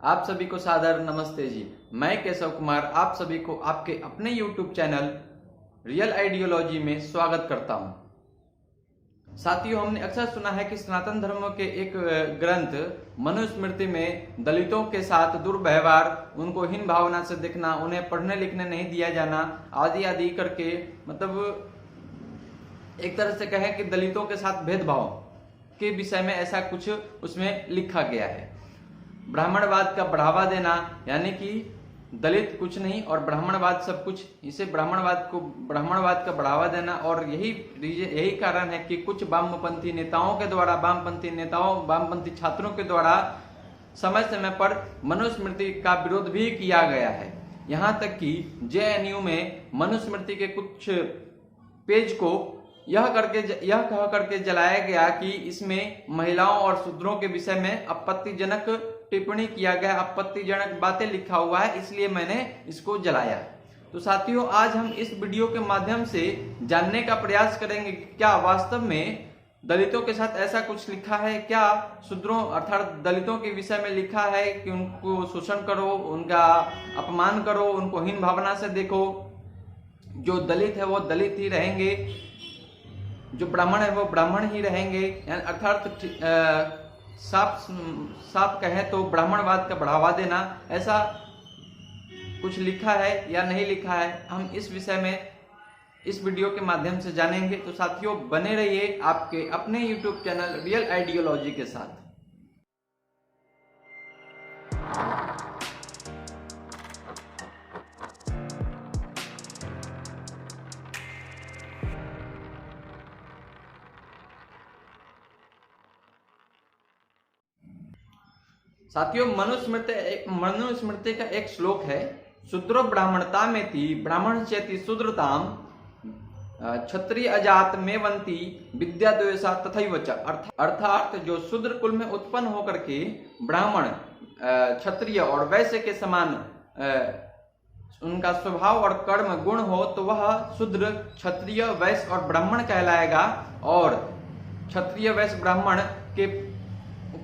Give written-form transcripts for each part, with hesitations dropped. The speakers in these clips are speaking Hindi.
आप सभी को सादर नमस्ते जी। मैं केशव कुमार आप सभी को आपके अपने YouTube चैनल रियल आइडियोलॉजी में स्वागत करता हूं। साथियों, हमने अक्सर सुना है कि सनातन धर्म के एक ग्रंथ मनुस्मृति में दलितों के साथ दुर्व्यवहार, उनको हीन भावना से देखना, उन्हें पढ़ने लिखने नहीं दिया जाना आदि आदि करके, मतलब एक तरह से कहें कि दलितों के साथ भेदभाव के विषय में ऐसा कुछ उसमें लिखा गया है। ब्राह्मणवाद का बढ़ावा देना, यानी कि दलित कुछ नहीं और ब्राह्मणवाद सब कुछ, इसे ब्राह्मणवाद का बढ़ावा देना। और यही कारण है कि कुछ वामपंथी नेताओं, वामपंथी छात्रों के द्वारा समय समय पर मनुस्मृति का विरोध भी किया गया है। यहाँ तक कि JNU में मनुस्मृति के कुछ पेज को यह कह करके जलाया गया कि इसमें महिलाओं और शूद्रों के विषय में आपत्तिजनक टिप्पणी किया गया, आपत्तिजनक बातें लिखा हुआ है, इसलिए मैंने इसको जलाया। तो साथियों, आज हम इस वीडियो के माध्यम से जानने का प्रयास करेंगे कि क्या वास्तव में दलितों के साथ ऐसा कुछ लिखा है, क्या शूद्रों अर्थात दलितों के विषय में लिखा है कि उनको शोषण करो, उनका अपमान करो, उनको हीन भावना से देखो। जो दलित है वो दलित ही रहेंगे, जो ब्राह्मण है वो ब्राह्मण ही रहेंगे, अर्थात साफ कहें तो ब्राह्मणवाद का बढ़ावा देना, ऐसा कुछ लिखा है या नहीं लिखा है, हम इस विषय में इस वीडियो के माध्यम से जानेंगे। तो साथियों, बने रहिए आपके अपने YouTube चैनल रियल आइडियोलॉजी के साथ। साथियों, मनुस्मृति का एक श्लोक है, शूद्रो ब्राह्मणता में ब्राह्मण चेति शूद्रताम क्षत्रिय अजात मेवंती विद्या द्वेषा तथैव च। अर्थात जो शूद्र कुल में उत्पन्न होकर के ब्राह्मण क्षत्रिय और वैश्य के समान उनका स्वभाव और कर्म गुण हो तो वह शूद्र, क्षत्रिय, वैश्य और ब्राह्मण कहलाएगा। और क्षत्रिय, वैश्य, ब्राह्मण के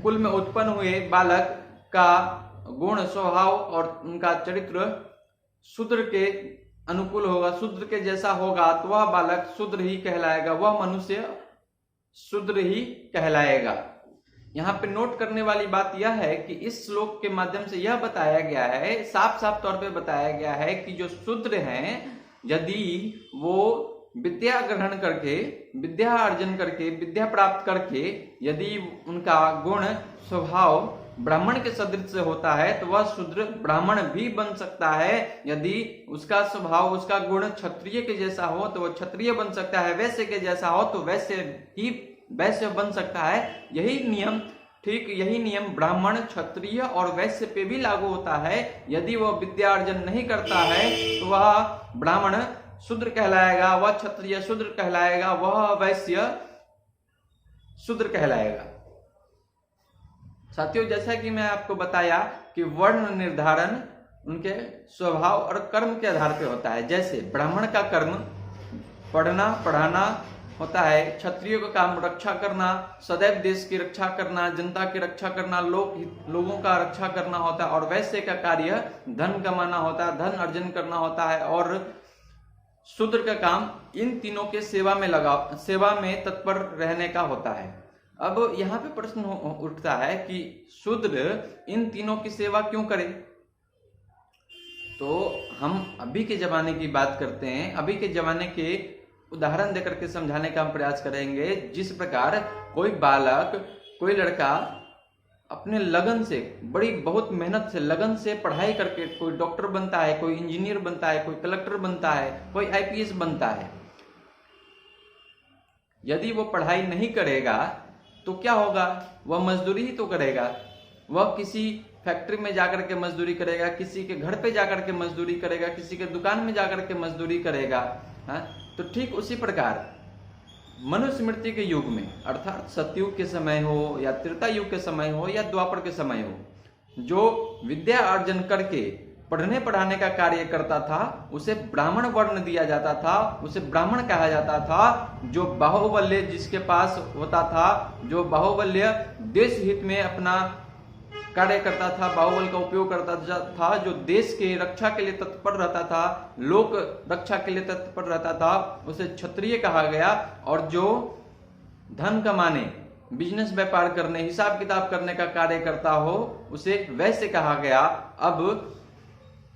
कुल में उत्पन्न हुए बालक का गुण, स्वभाव और उनका चरित्र शूद्र के अनुकूल होगा, शूद्र के जैसा होगा, तो वह बालक शूद्र ही कहलाएगा, वह मनुष्य शूद्र ही कहलाएगा। यहाँ पे नोट करने वाली बात यह है कि इस श्लोक के माध्यम से यह बताया गया है, साफ साफ तौर पे बताया गया है कि जो शूद्र हैं, यदि वो विद्या ग्रहण करके, विद्या अर्जन करके, विद्या प्राप्त करके यदि उनका गुण, स्वभाव ब्राह्मण के सदृश से होता है तो वह शूद्र ब्राह्मण भी बन सकता है। यदि उसका स्वभाव, उसका गुण क्षत्रिय के जैसा हो तो वह क्षत्रिय बन सकता है, वैश्य के जैसा हो तो वैश्य बन सकता है। यही नियम ब्राह्मण, क्षत्रिय और वैश्य पे भी लागू होता है। यदि वह विद्या अर्जन नहीं करता है तो वह ब्राह्मण शूद्र कहलाएगा, वह क्षत्रिय शूद्र कहलाएगा, वह वैश्य शूद्र कहलाएगा। साथियों, जैसा कि मैं आपको बताया कि वर्ण निर्धारण उनके स्वभाव और कर्म के आधार पर होता है। जैसे ब्राह्मण का कर्म पढ़ना पढ़ाना होता है, क्षत्रिय का काम रक्षा करना, सदैव देश की रक्षा करना, जनता की रक्षा करना, लोगों का रक्षा करना होता है। और वैश्य का कार्य धन कमाना होता है, धन अर्जन करना होता है। और शूद्र का काम इन तीनों के सेवा में तत्पर रहने का होता है। अब यहाँ पे प्रश्न उठता है कि शूद्र इन तीनों की सेवा क्यों करे? तो हम अभी के जमाने की बात करते हैं, अभी के जमाने के उदाहरण देकर के समझाने का हम प्रयास करेंगे। जिस प्रकार कोई बालक, कोई लड़का अपने लगन से, बहुत मेहनत से, लगन से पढ़ाई करके कोई डॉक्टर बनता है, कोई इंजीनियर बनता है, कोई कलेक्टर बनता है, कोई IPS बनता है। यदि वो पढ़ाई नहीं करेगा तो क्या होगा? वह मजदूरी ही तो करेगा। वह किसी फैक्ट्री में जाकर के मजदूरी करेगा, किसी के घर पे जाकर के मजदूरी करेगा, किसी के दुकान में जाकर के मजदूरी करेगा। तो ठीक उसी प्रकार मनुस्मृति के युग में, अर्थात सतयुग के समय हो या त्रेता युग के समय हो या द्वापर के समय हो, जो विद्या अर्जन करके पढ़ने पढ़ाने का कार्य करता था उसे ब्राह्मण वर्ण दिया जाता था, उसे ब्राह्मण कहा जाता था। जो बाहुबल्य जिसके पास होता था, जो बाहुबल्य देश हित में अपना कार्य करता था, बाहुबल का उपयोग करता था, जो देश के रक्षा के लिए तत्पर रहता था, लोक रक्षा के लिए तत्पर रहता था, उसे क्षत्रिय कहा गया। और जो धन कमाने, बिजनेस व्यापार करने, हिसाब किताब करने का कार्य करता हो, उसे वैश्य कहा गया। अब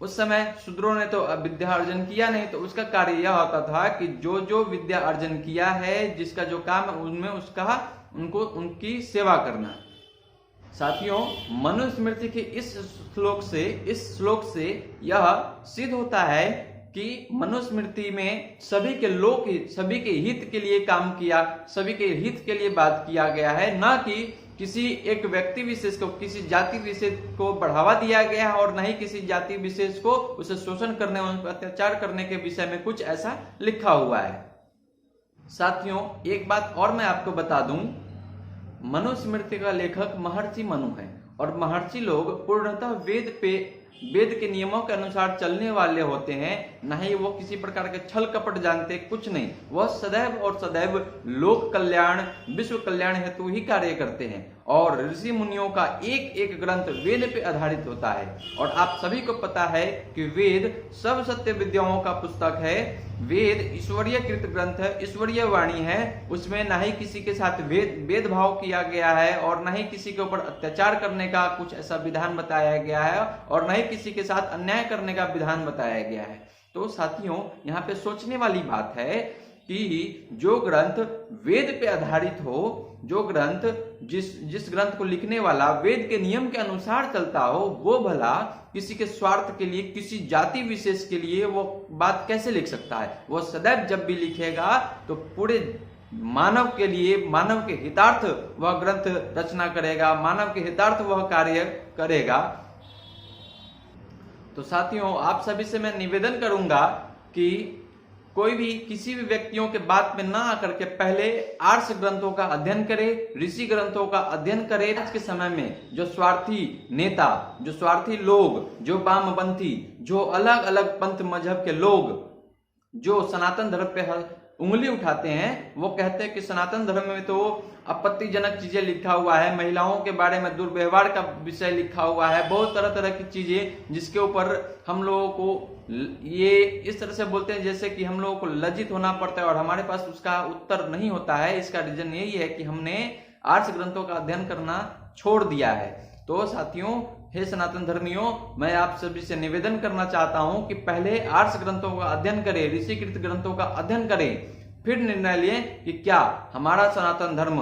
उस समय शूद्रों ने तो विद्या अर्जन किया नहीं, तो उसका कार्य यह होता था कि जो जो विद्या अर्जन किया है, जिसका जो काम है, उनमें उनको उनकी सेवा करना। साथियों, मनुस्मृति के इस श्लोक से यह सिद्ध होता है कि मनुस्मृति में सभी के हित के लिए काम किया, सभी के हित के लिए बात किया गया है, ना कि किसी एक व्यक्ति विशेष को, किसी जाति विशेष को बढ़ावा दिया गया है, और न ही किसी जाति विशेष को उसे शोषण करने, उन पर अत्याचार करने के विषय में कुछ ऐसा लिखा हुआ है। साथियों, एक बात और मैं आपको बता दूं, मनुस्मृति का लेखक महर्षि मनु है, और महर्षि लोग पूर्णतः वेद के नियमों के अनुसार चलने वाले होते हैं, न ही वो किसी प्रकार के छल कपट जानते, कुछ नहीं। वह सदैव और सदैव लोक कल्याण, विश्व कल्याण हेतु ही कार्य करते हैं, और ऋषि मुनियों का एक एक ग्रंथ वेद पे आधारित होता है। और आप सभी को पता है कि वेद सब सत्य विद्याओं का पुस्तक है। वेद ईश्वरीय कृत ग्रंथ है, ईश्वरीय वाणी है। उसमें न ही किसी के साथ भेदभाव किया गया है, और न ही किसी के ऊपर अत्याचार करने का कुछ ऐसा विधान बताया गया है, और न ही किसी के साथ अन्याय करने का विधान बताया गया है। तो साथियों, यहाँ पे सोचने वाली बात है कि जो ग्रंथ वेद पे आधारित हो, जो ग्रंथ जिस ग्रंथ को लिखने वाला वेद के नियम के अनुसार चलता हो, वो भला किसी के स्वार्थ के लिए, किसी जाति विशेष के लिए वो बात कैसे लिख सकता है? वो सदैव जब भी लिखेगा तो पूरे मानव के लिए, मानव के हितार्थ वह ग्रंथ रचना करेगा, मानव के हितार्थ वह कार्य करेगा। तो साथियों, आप सभी से मैं निवेदन करूंगा कि कोई भी किसी भी व्यक्तियों के बात में ना आकर के पहले आर्ष ग्रंथों का अध्ययन करे, ऋषि ग्रंथों का अध्ययन करे। आज के समय में जो स्वार्थी नेता, जो स्वार्थी लोग, जो वामपंथी, जो अलग अलग पंथ मजहब के लोग, जो सनातन धर्म पे उंगली उठाते हैं, वो कहते हैं कि सनातन धर्म में तो आपत्तिजनक चीजें लिखा हुआ है, महिलाओं के बारे में दुर्व्यवहार का विषय लिखा हुआ है, बहुत तरह तरह की चीजें जिसके ऊपर हम लोगों को ये इस तरह से बोलते हैं जैसे कि हम लोगों को लज्जित होना पड़ता है, और हमारे पास उसका उत्तर नहीं होता है। इसका रीजन यही है कि हमने आर्ष ग्रंथों का अध्ययन करना छोड़ दिया है। तो साथियों, हे सनातन धर्मियों, मैं आप सभी से निवेदन करना चाहता हूं कि पहले आर्ष ग्रंथों का अध्ययन करें, ऋषिकृत ग्रंथों का अध्ययन करें, फिर निर्णय लें कि क्या हमारा सनातन धर्म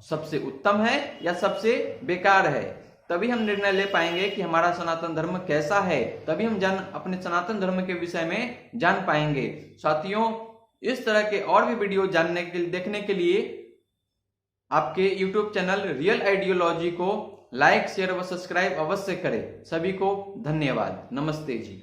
सबसे उत्तम है या सबसे बेकार है। तभी हम निर्णय ले पाएंगे कि हमारा सनातन धर्म कैसा है, तभी हम अपने सनातन धर्म के विषय में जान पाएंगे। साथियों, इस तरह के और भी वीडियो देखने के लिए आपके YouTube चैनल रियल आइडियोलॉजी को लाइक, शेयर व सब्सक्राइब अवश्य करें। सभी को धन्यवाद। नमस्ते जी।